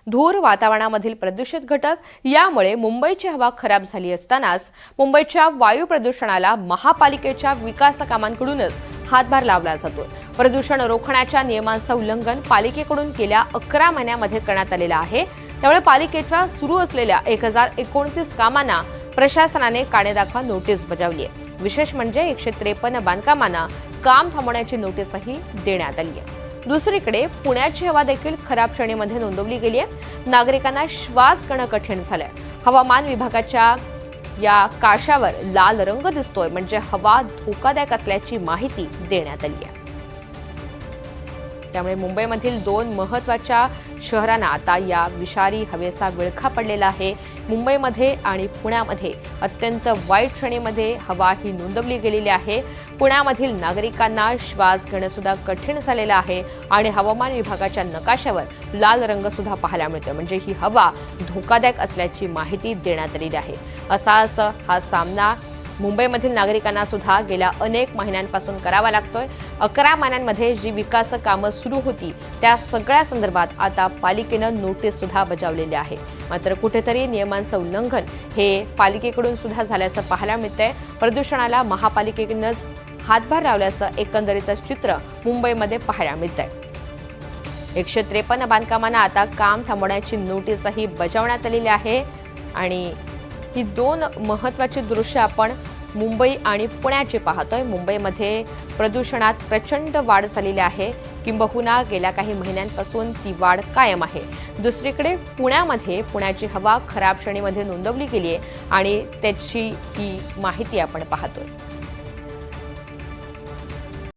धूर, वातावरणामधील प्रदूषित घटक यामुळे मुंबईची हवा खराब झाली असतानाच मुंबईच्या वायू प्रदूषणाला महापालिकेच्या विकास कामांकडूनच हातभार लावला जातो। प्रदूषण रोखण्याच्या नियमांचं उल्लंघन पालिकेकडून गेल्या 11 महिन्यांमध्ये करण्यात आलेलं आहे। त्यामुळे पालिकेच्या सुरू असलेल्या 1029 कामांना प्रशासनाने कानेदाखवा नोटीस बजावली आहे। विशेष म्हणजे 153 बांधकामांना काम थांबवण्याची नोटीसही देण्यात आली आहे। दुसरीकडे पुण्याची हवा देखील खराब श्रेणीमध्ये नोंदवली गेली आहे। नागरिकांना श्वास घेणं कठीण झालंय। हवामान विभागाच्या या काशावर लाल रंग दिसतोय, म्हणजे हवा धोकादायक असल्याची माहिती देण्यात आली आहे। त्यामुळे मुंबईमधील 2 महत्त्वाच्या शहरांना आता या विषारी हवेचा विळखा पडलेला आहे। मुंबईमध्ये आणि पुण्यामध्ये अत्यंत वाईट श्रेणीमध्ये हवा ही नोंदवली गेलेली आहे। पुण्यामधील नागरिकांना श्वास घेणं सुद्धा कठीण झालेलं आहे आणि हवामान विभागाच्या नकाशावर लाल रंग सुद्धा पाहायला मिळतोय, म्हणजे ही हवा धोकादायक असल्याची माहिती देण्यात आलेली आहे। असाच हा सामना मुंबईमधील नागरिकांना सुद्धा गेल्या अनेक महिन्यांपासून करावा लागतोय। 11 महिन्यांमध्ये जी विकास कामं सुरू होती त्या सगळ्या संदर्भात आता पालिकेनं नोटीस सुद्धा बजावलेली आहे। मात्र कुठेतरी नियमांचं उल्लंघन हे पालिकेकडून सुद्धा झाल्याचं पाहायला मिळतंय। प्रदूषणाला महापालिकेनंच हातभार लावल्याचं एकंदरीतच चित्र मुंबईमध्ये पाहायला मिळतंय। 153 बांधकामांना आता काम थांबवण्याची नोटीसही बजावण्यात आलेली आहे आणि ही 2 महत्त्वाची दृश्य आपण मुंबई आणि पुण्याची पाहतोय। मुंबईमध्ये प्रदूषणात प्रचंड वाढ झालेली आहे, किंबहुना गेल्या काही महिन्यांपासून ती वाढ कायम आहे। दुसरीकडे पुण्यामध्ये पुण्याची हवा खराब श्रेणीमध्ये नोंदवली गेली आहे आणि त्याची ही माहिती आपण पाहतोय।